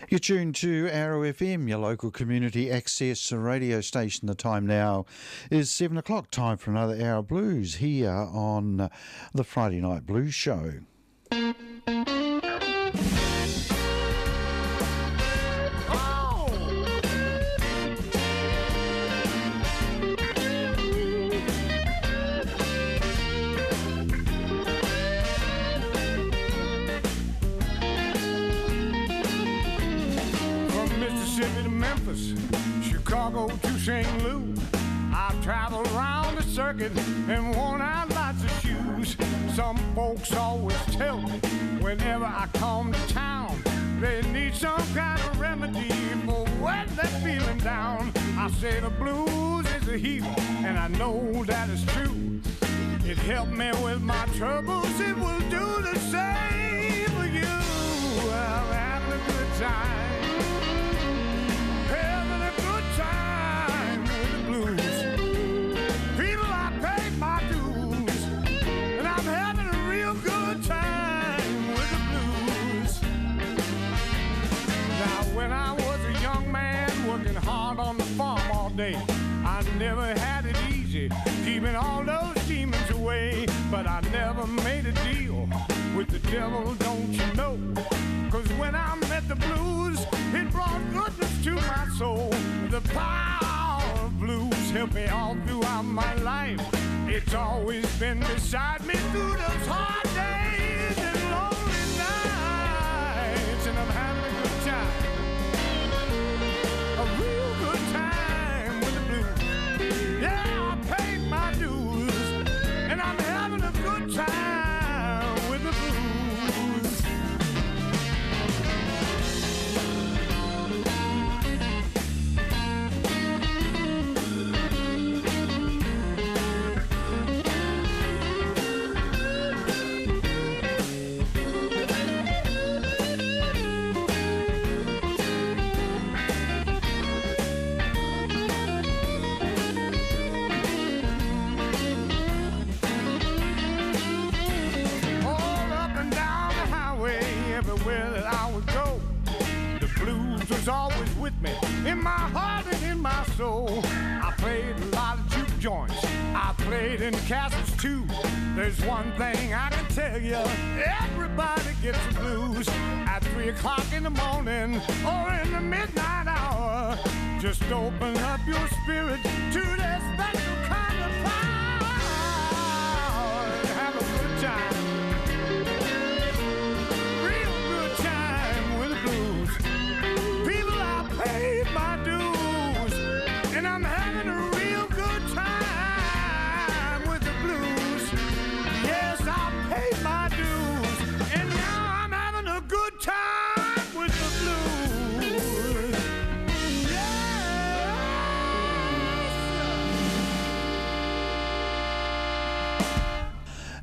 You're tuned to Arrow FM, your local community access radio station. The time now is 7 o'clock, time for another Hour of Blues here on the Friday Night Blues Show. Chicago to St. Louis, I've traveled around the circuit and worn out lots of shoes. Some folks always tell me whenever I come to town, they need some kind of remedy for when they're feeling down. I say the blues is a healer, and I know that is true. It helped me with my troubles, it will do the same for you. I'm having a good time. On the farm all day, I never had it easy, keeping all those demons away. But I never made a deal with the devil, don't you know? Cause when I met the blues, it brought goodness to my soul. The power of blues helped me all throughout my life. It's always been beside me through those hard days and lonely nights, and I'm having a good time. A real good time with the blues. Yeah, I paid my dues, and I'm having a good time with the blues. Always with me, in my heart and in my soul. I played a lot of juke joints, I played in castles too. There's one thing I can tell you, everybody gets the blues at 3 o'clock in the morning or in the midnight hour. Just open up your spirit to that special kind of power and have a good time. Paid my dues, and I'm having a real good time with the blues. Yes, I paid my dues, and now I'm having a good time with the blues. Yes.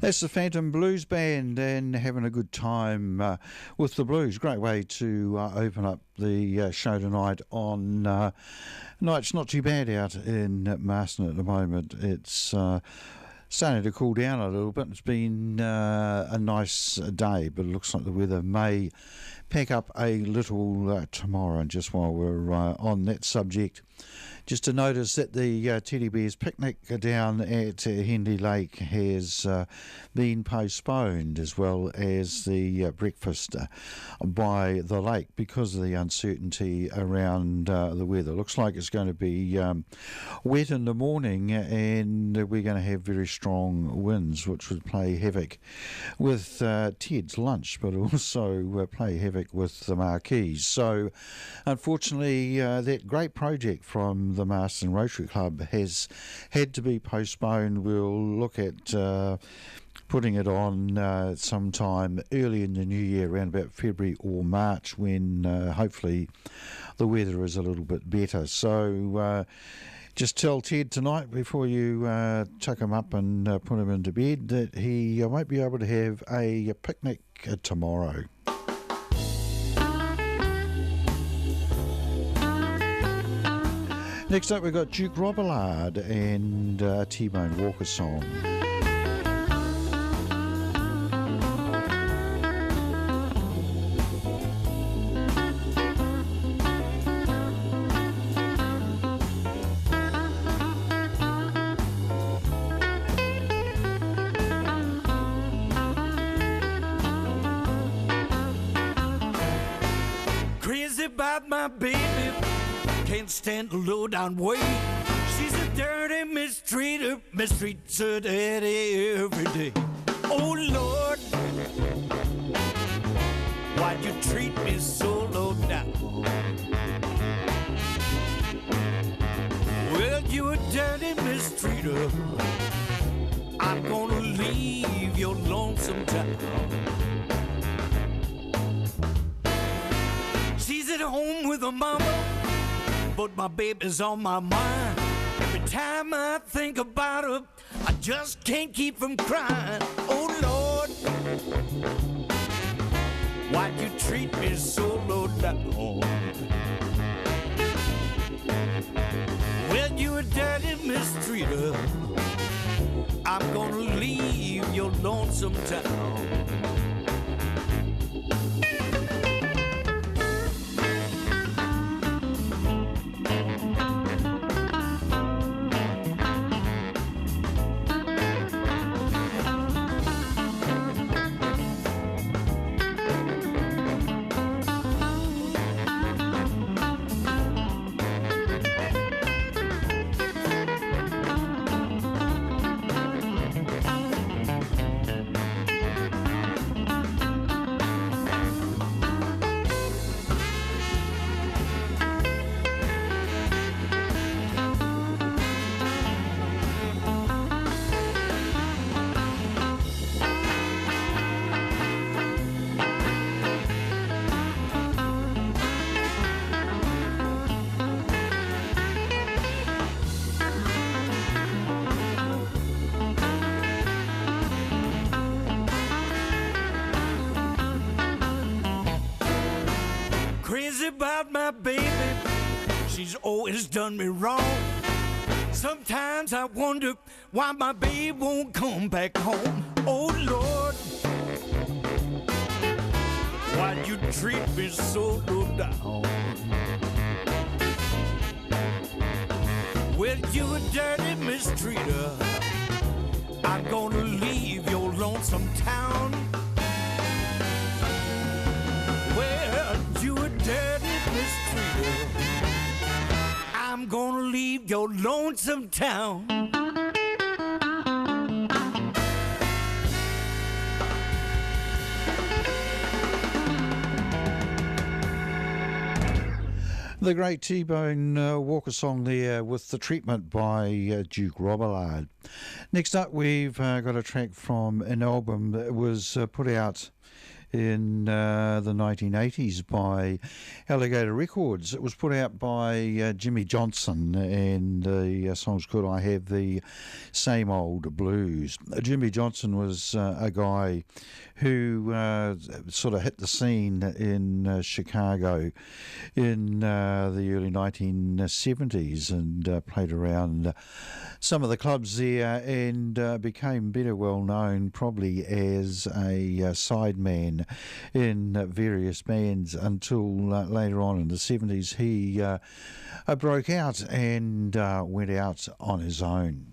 That's the Phantom Blues Band and having a good time with the blues. Great way to open up the show tonight on no, it's not too bad out in Marston at the moment. It's starting to cool down a little bit. It's been a nice day, but it looks like the weather may pick up a little tomorrow. And just while we're on that subject, just to notice that the Teddy Bears picnic down at Henley Lake has been postponed, as well as the breakfast by the lake, because of the uncertainty around the weather. Looks like it's going to be wet in the morning, and we're going to have very strong winds, which would play havoc with Ted's lunch, but also play havoc with the marquees. So unfortunately, that great project from the Marston Rotary Club has had to be postponed. We'll look at putting it on sometime early in the new year, around about February or March, when hopefully the weather is a little bit better. So just tell Ted tonight, before you chuck him up and put him into bed, that he won't be able to have a picnic tomorrow. Next up, we've got Duke Robillard and T-Bone Walker song. Crazy about my baby, can't stand the low down way. She's a dirty mistreater, mistreats her daddy every day. Oh Lord, why'd you treat me so low down? Well, you a dirty mistreater, I'm gonna leave your lonesome town. She's at home with her mama, but my baby's on my mind. Every time I think about her, I just can't keep from crying. Oh Lord, why'd you treat me so low down? Well, you a dirty mistreater, I'm gonna leave your lonesome town. Crazy about my baby, she's always done me wrong. Sometimes I wonder why my babe won't come back home. Oh Lord, why'd you treat me so low down? Well, you a dirty mistreater, I'm gonna leave your lonesome town. Well, you a dirty mistreater, I'm gonna leave your lonesome town. The great T-Bone Walker song there with The Treatment by Duke Robillard. Next up, we've got a track from an album that was put out in the 1980s by Alligator Records. It was put out by Jimmy Johnson, and the song's called I Have the Same Old Blues. Jimmy Johnson was a guy who sort of hit the scene in Chicago in the early 1970s and played around some of the clubs there and became better well known probably as a sideman in various bands until later on in the 70s he broke out and went out on his own.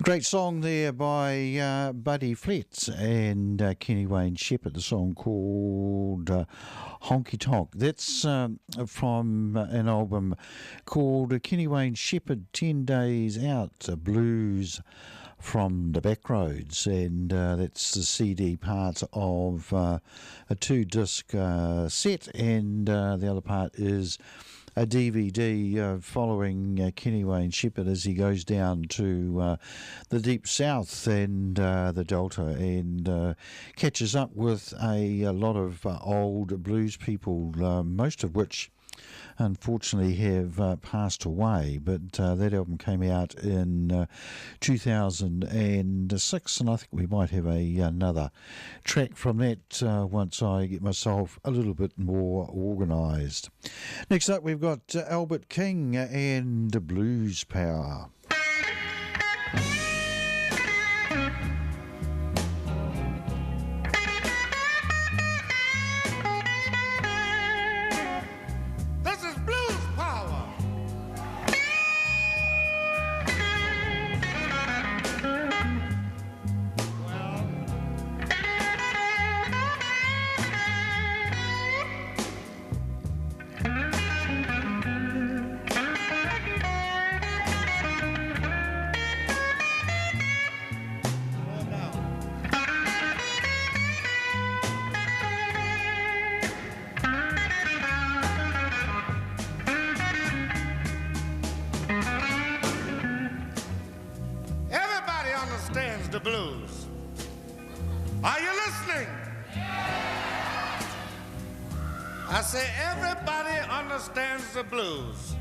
Great song there by Buddy Flett and Kenny Wayne Shepherd, the song called Honky Tonk. That's from an album called Kenny Wayne Shepherd 10 Days Out, Blues from the Backroads, and that's the CD part of a 2-disc set, and the other part is a DVD following Kenny Wayne Shepherd as he goes down to the Deep South and the Delta and catches up with a lot of old blues people, most of which unfortunately have passed away, but that album came out in 2006, and I think we might have another track from that once I get myself a little bit more organised. Next up we've got Albert King and Blues Power. The blues. Are you listening? I say everybody understands the blues.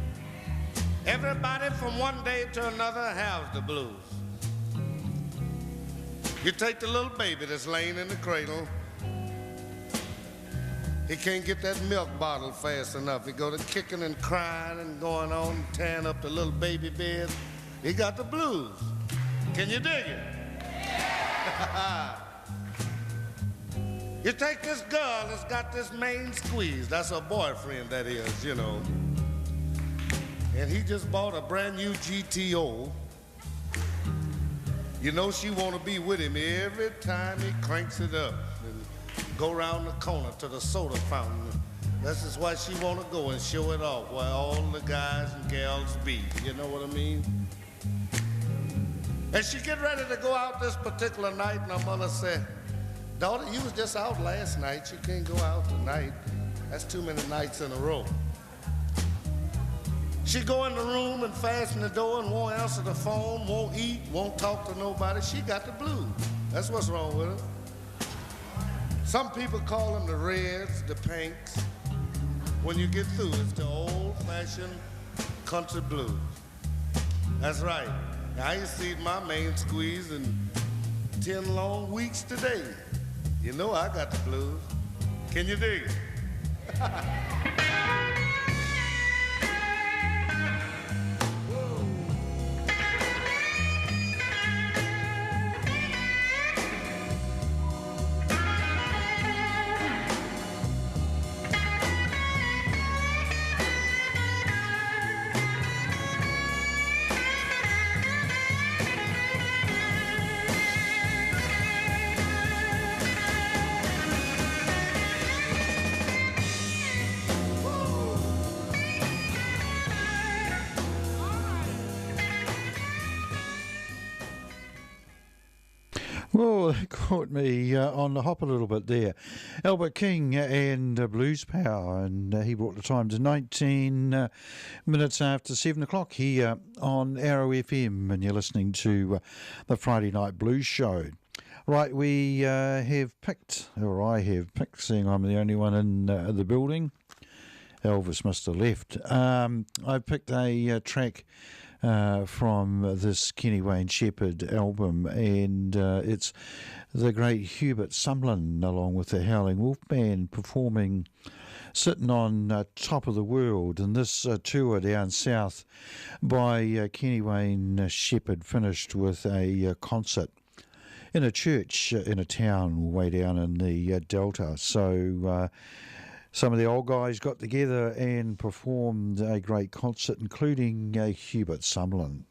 Everybody from one day to another has the blues. You take the little baby that's laying in the cradle. He can't get that milk bottle fast enough. He go to kicking and crying and going on, tearing up the little baby bed. He got the blues. Can you dig it? You take this girl that's got this main squeeze, that's her boyfriend, that is, you know, and he just bought a brand new GTO. You know she want to be with him every time he cranks it up and go around the corner to the soda fountain. This is why she want to go and show it off where all the guys and gals be, you know what I mean? And she get ready to go out this particular night, and her mother said, "Daughter, you was just out last night. You can't go out tonight. That's too many nights in a row." She go in the room and fasten the door and won't answer the phone, won't eat, won't talk to nobody. She got the blues. That's what's wrong with her. Some people call them the reds, the pinks. When you get through, it's the old-fashioned country blues. That's right. I ain't seen my main squeeze in 10 long weeks today. You know I got the blues. Can you dig it? Well, that caught me on the hop a little bit there. Albert King and Blues Power, and he brought the time to 19 minutes after 7 o'clock here on Arrow FM, and you're listening to the Friday Night Blues Show. Right, we have picked, or I have picked, seeing I'm the only one in the building. Elvis must have left. I picked a track from this Kenny Wayne Shepherd album, and it's the great Hubert Sumlin along with the Howling Wolf Band performing Sitting on Top of the World, and this tour down south by Kenny Wayne Shepherd finished with a concert in a church in a town way down in the Delta. So some of the old guys got together and performed a great concert, including Hubert Sumlin.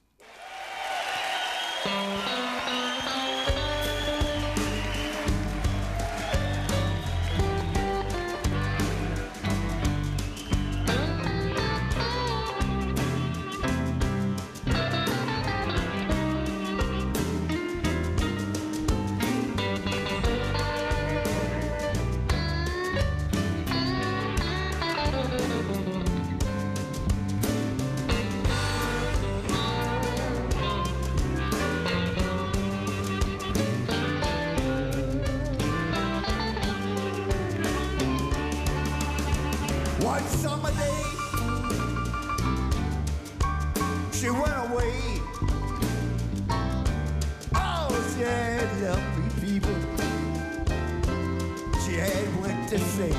One summer day, she went away. Oh, she had lovely people. She had what to say.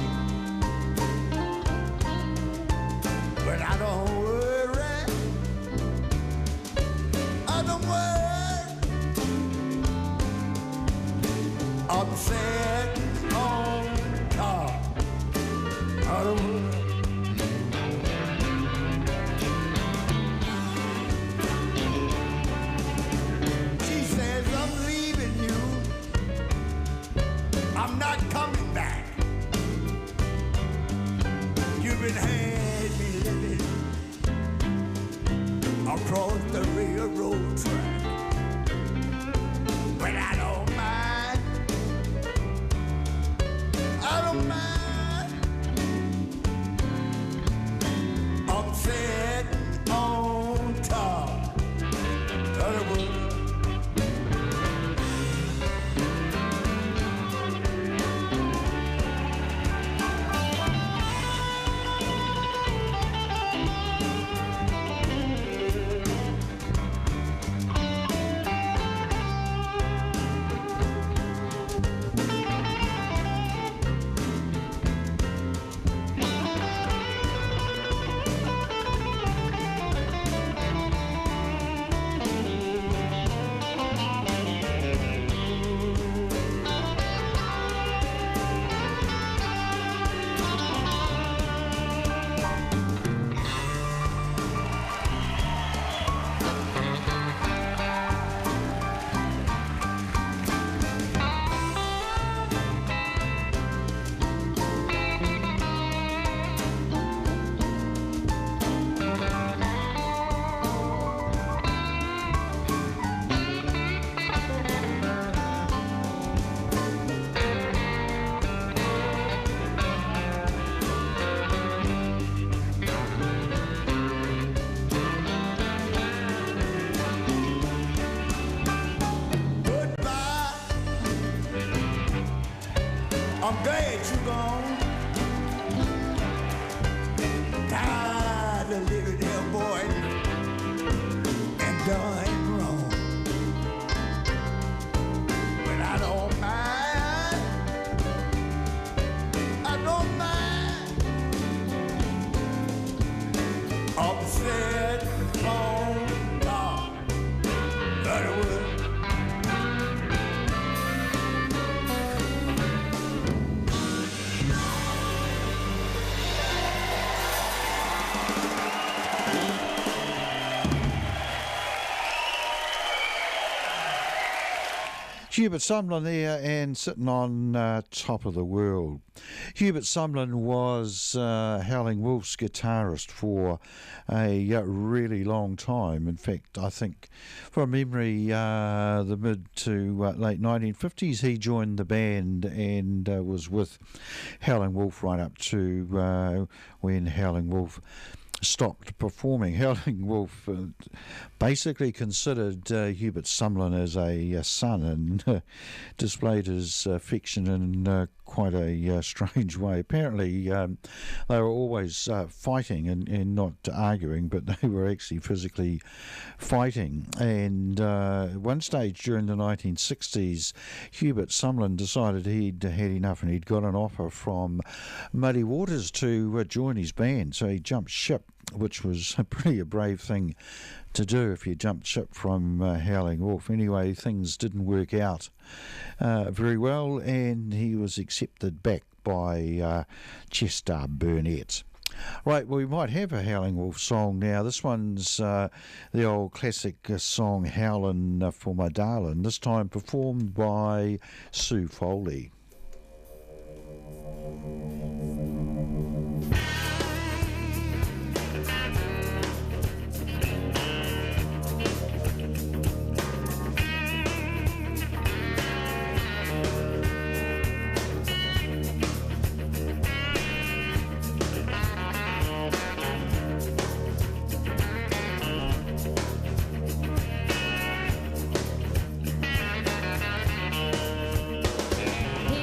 But I don't worry. I don't worry. I'm sitting on top of the world. She says, I'm leaving you. I'm not coming back. You've been had me living across the railroad track. But I don't mind. I don't mind. I'm sitting on top of the world. I'm glad you're gone. Tired of living here, boy, and done wrong. But I don't mind. I don't mind. Upset on top of the world. Hubert Sumlin there and sitting on top of the world. Hubert Sumlin was Howling Wolf's guitarist for a really long time. In fact, I think from memory, the mid to late 1950s, he joined the band and was with Howling Wolf right up to when Howling Wolf stopped performing. Howling Wolf basically considered Hubert Sumlin as a son and displayed his affection in quite a strange way. Apparently they were always fighting and not arguing, but they were actually physically fighting. And at one stage during the 1960s, Hubert Sumlin decided he'd had enough and he'd got an offer from Muddy Waters to join his band, so he jumped ship, which was pretty a brave thing to do if you jumped ship from Howling Wolf. Anyway, things didn't work out very well, and he was accepted back by Chester Burnett. Right, well, we might have a Howling Wolf song now. This one's the old classic song Howlin' for My Darlin', this time performed by Sue Foley. He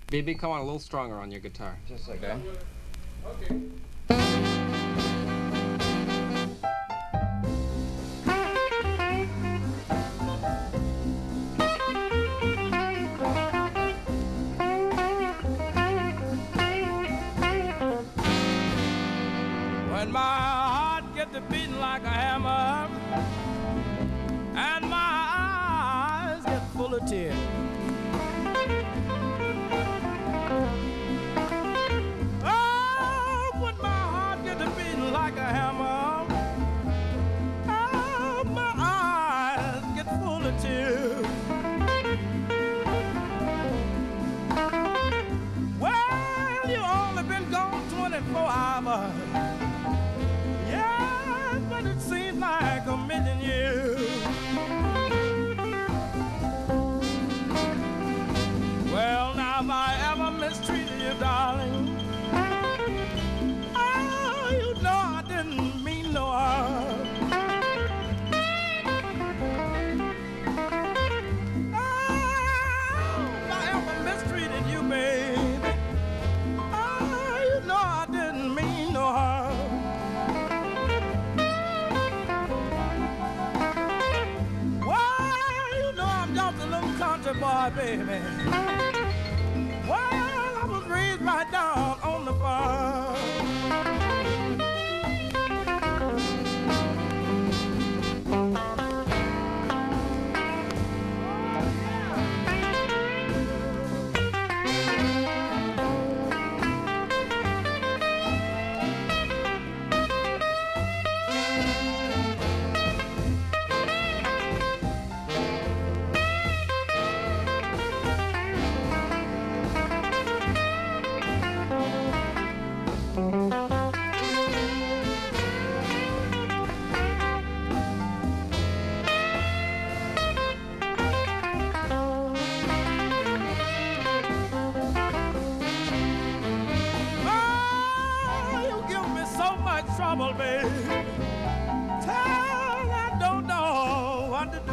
BB, come on a little stronger on your guitar. Just like that. Okay. When my heart gets to beating like a hammer and my eyes get full of tears, oh, when my heart gets to beating like a hammer, oh, my eyes get full of tears. Well, you only been gone 24 hours. Yeah, but it seems like a million years. Well, now if I ever mistreated you, darling, oh, you know I didn't mean no harm. Oh, if I ever mistreated you, baby, oh, you know I didn't mean no harm. Country boy, baby. Well, I was raised right down on the farm. Trouble, baby. Tell I don't know what to do.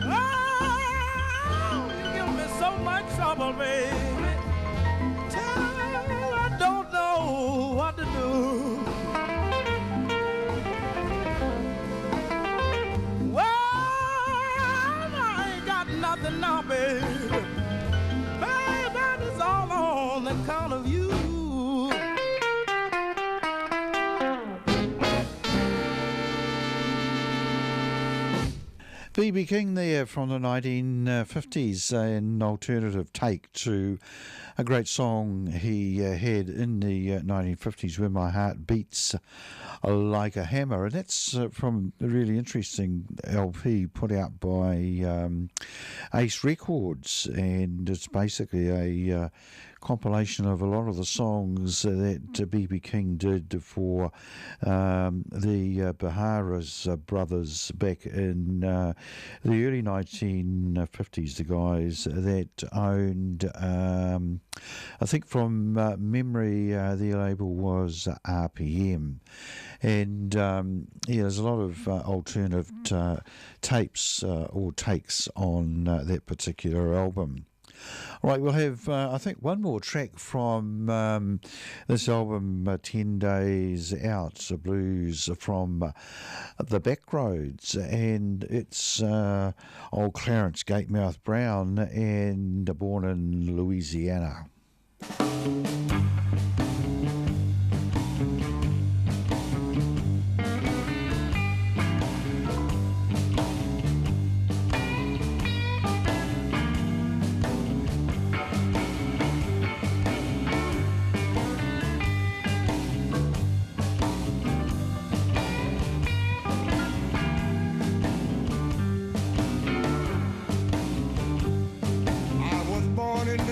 Oh, you give me so much trouble, baby. Tell I don't know what to do. Well, I ain't got nothing now, baby. All on account of you. B.B. King there from the 1950s, an alternative take to a great song he had in the 1950s, When My Heart Beats Like a Hammer, and that's from a really interesting LP put out by Ace Records, and it's basically a compilation of a lot of the songs that B.B. King did for the Baharas brothers back in the early 1950s, the guys that owned, I think from memory, the label was RPM. And there's a lot of alternative tapes or takes on that particular album. All right, we'll have, I think, one more track from this album, 10 Days Out, Blues from the Backroads, and it's old Clarence Gatemouth Brown, and born in Louisiana.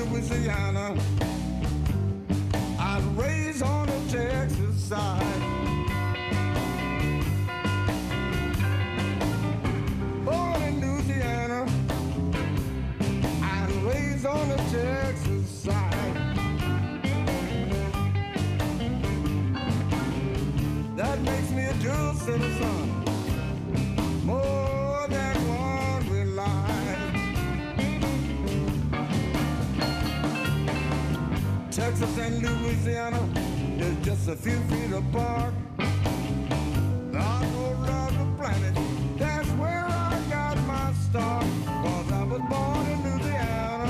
Louisiana, I was raised on the Texas side. Born in Louisiana, I was raised on the Texas side. That makes me a dual citizen, more than one will lie. Texas and Louisiana is just a few feet apart. I go around the planet, that's where I got my start. 'Cause I was born in Louisiana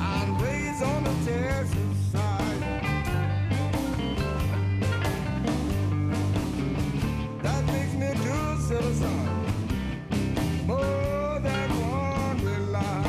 and raised on the Texas side. That makes me a good citizen, more than one rely.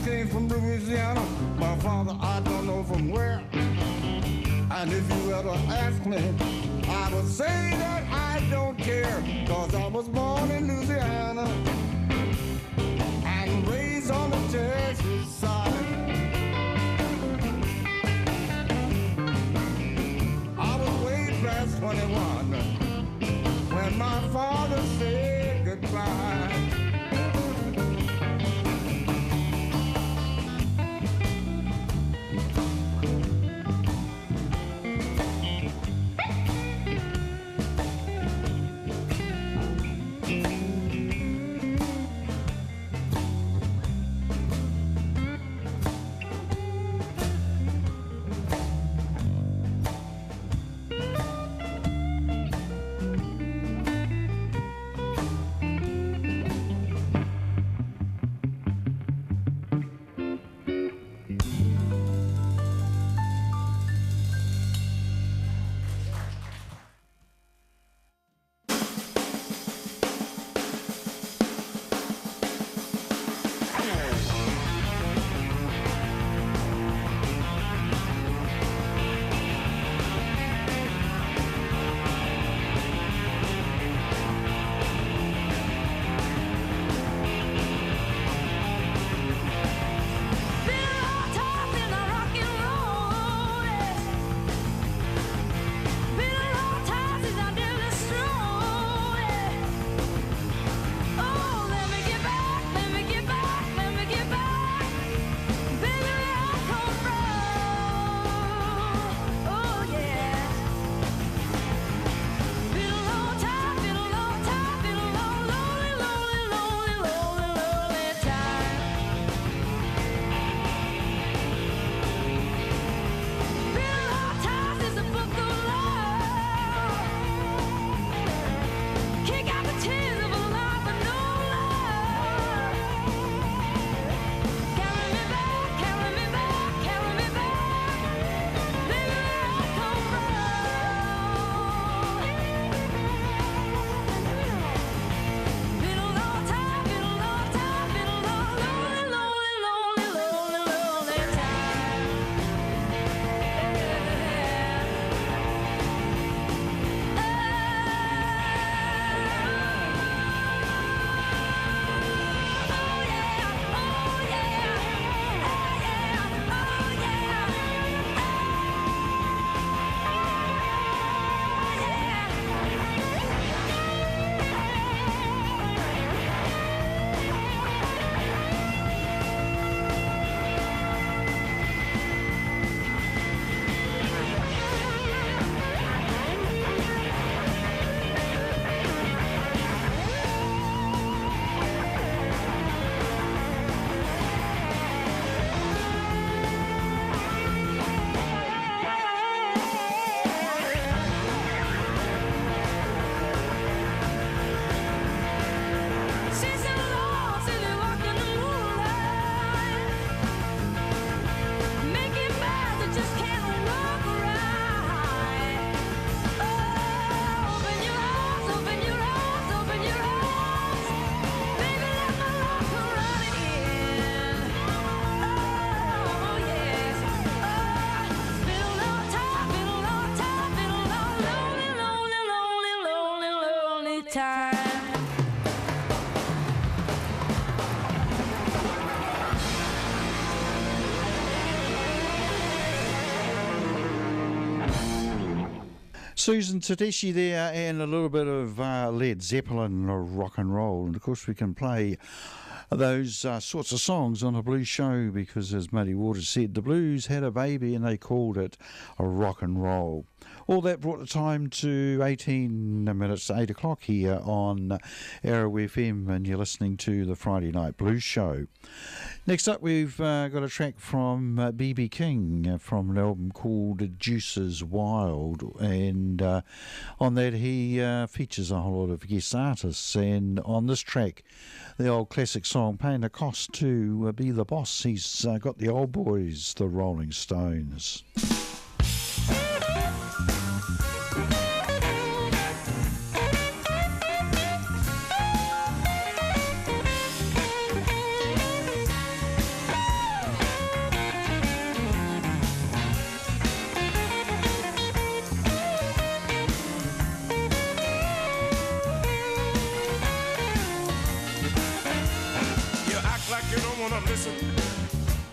came from Louisiana, my father I don't know from where. And if you ever ask me, I would say that I don't care, 'cause I was born in Louisiana and raised on the Texas side. I was way past 21 when my father said goodbye. Susan Tedeschi there, and a little bit of Led Zeppelin rock and roll. And of course, we can play those sorts of songs on a blues show because, as Muddy Waters said, the blues had a baby and they called it a rock and roll. All that brought the time to 18 minutes to 8 o'clock here on Arrow FM, and you're listening to the Friday Night Blues Show. Next up, we've got a track from B.B. King from an album called Juices Wild, and on that he features a whole lot of guest artists, and on this track, the old classic song Paying the Cost to Be the Boss, he's got the old boys, the Rolling Stones.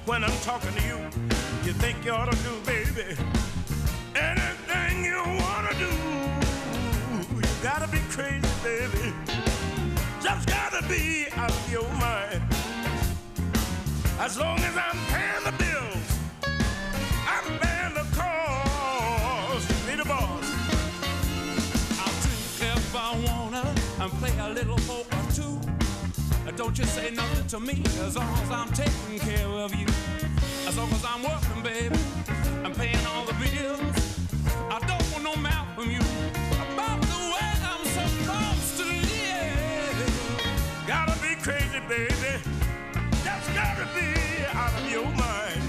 When I'm talking to you, you think you ought to do, baby, anything you want to do. You gotta be crazy, baby. Just gotta be out of your mind. As long as I'm paying the bills, I'm paying the cost to be the boss. I'll drink if I wanna and play a little poker too. Don't you say nothing to me as long as I'm taking care of you. As long as I'm working, baby, I'm paying all the bills. I don't want no mouth from you about the way I'm supposed to live. Gotta be crazy, baby. Just gotta be out of your mind.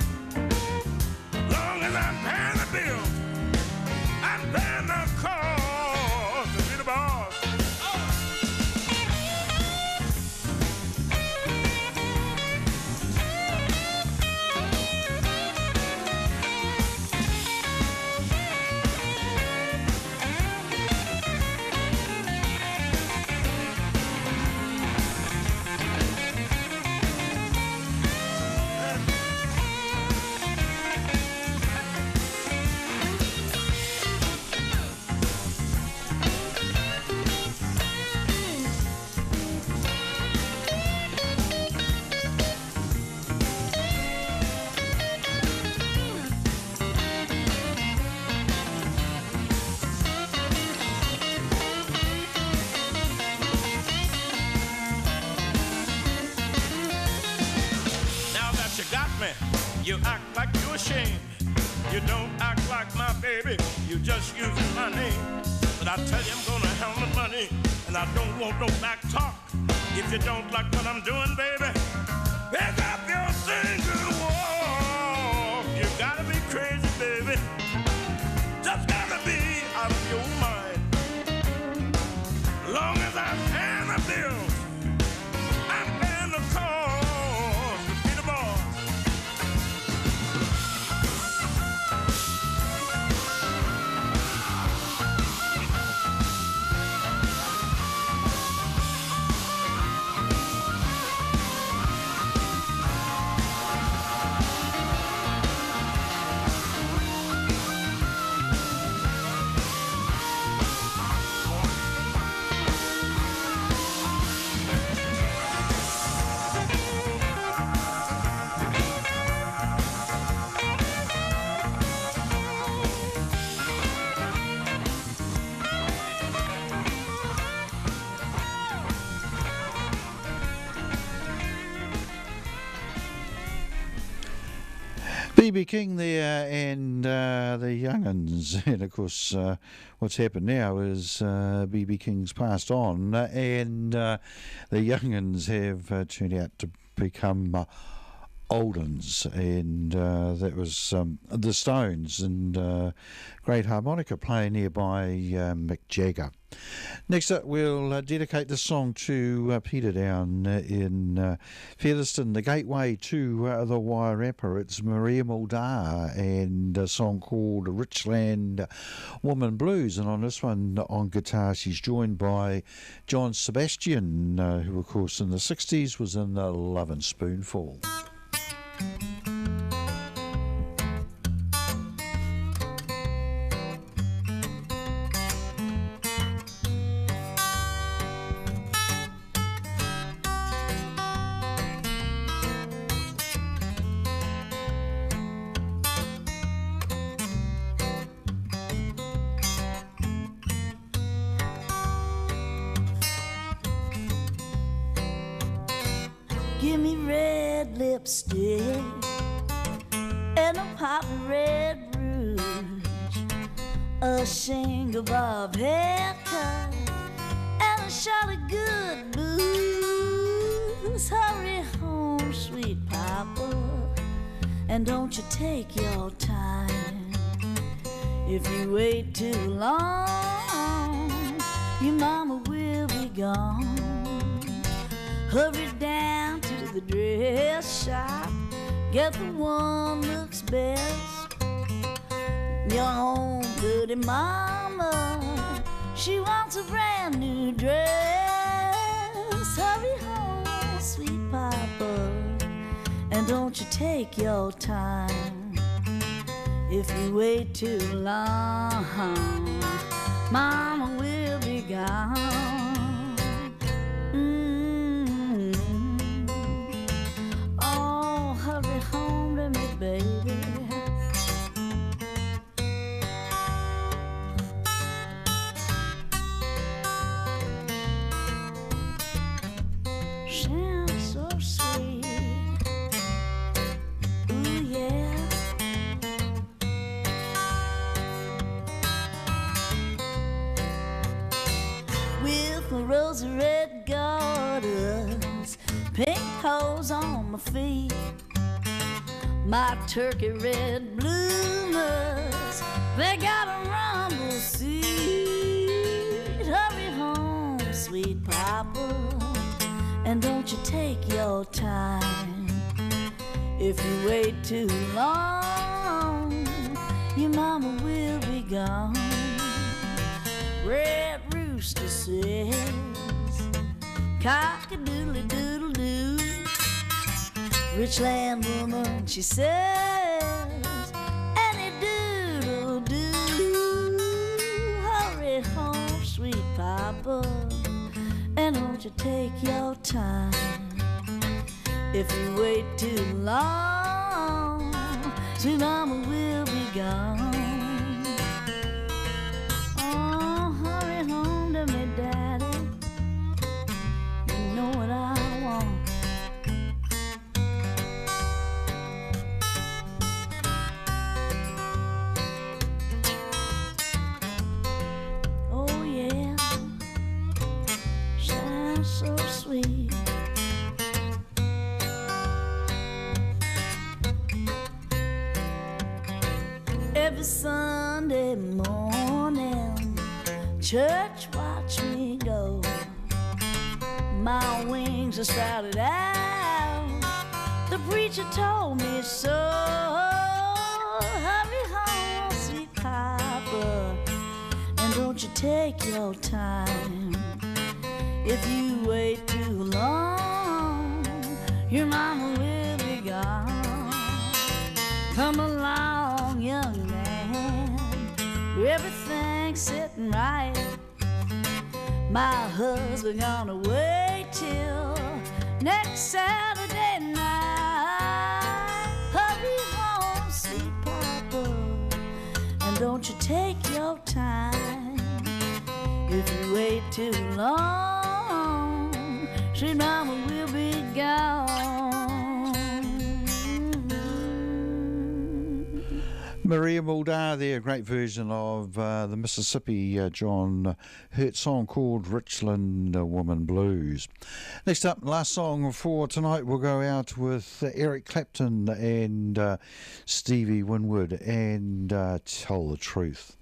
Long as I'm paying the bills, I'm paying the cost to be the boss. You act like you're ashamed. You don't act like my baby. You just using my name. But I tell you, I'm gonna handle the money, and I don't want no back talk. If you don't like what I'm doing, baby, pick up your things and walk. You gotta be crazy, baby. Just gotta be out of your mind. Long as I'm paying the bills, I'm paying the cost to be the boss. B.B. King there and the Young'uns, and of course what's happened now is B.B. King's passed on and the Young'uns have turned out to become old uns, and that was the Stones and great harmonica player nearby Mick Jagger. Next up, we'll dedicate this song to Peter down in Featherston, the gateway to the Wairarapa. It's Maria Muldaur and a song called Richland Woman Blues. And on this one, on guitar, she's joined by John Sebastian, who, of course, in the 60s was in the Lovin' Spoonful. Give me red lipstick and a pop of red rouge, a shingle bob haircut, and a shot of good booze. Hurry home, sweet papa, and don't you take your time. If you wait too long, your mama will be gone. Hurry down to the dress shop, get the one looks best. Your home dirty mama, she wants a brand new dress. Hurry home, sweet papa, and don't you take your time. If you wait too long, mama will be gone. Oh, hurry home to me, baby. Sounds so sweet. Ooh, yeah. With my rosy red garters, pink hose on my feet, my turkey red bloomers, they got a rumble seat. Hurry home, sweet papa, and don't you take your time. If you wait too long, your mama will be gone. Red rooster says, cock-a-doodle-doodle-doo. Rich land woman, she says, any doodle-doo. Hurry home, sweet papa, and don't you take your time. If you wait too long, sweet mama will be gone. Oh, hurry home to me, daddy. You know what I want. Oh, yeah. Sounds so sweet. Every Sunday morning, church watch me go. My wings are sprouted out, the preacher told me so. Hurry home, sweet papa, and don't you take your time. If you wait too long, your mama will be gone. Come along, young man, everything's sitting right. My husband gonna wait till next Saturday night. Hurry home, sweet papa, and don't you take your time. If you wait too long, sweet mama will be gone. Maria Muldaur there, a great version of the Mississippi John Hurt song called Richland Woman Blues. Next up, last song for tonight, we'll go out with Eric Clapton and Stevie Winwood and Tell the Truth.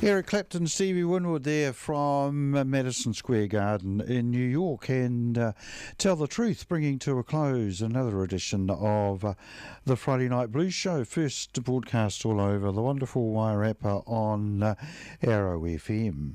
Eric Clapton, Stevie Winwood there from Madison Square Garden in New York, and Tell the Truth, bringing to a close another edition of the Friday Night Blues Show, first broadcast all over the wonderful Wairarapa on Arrow FM.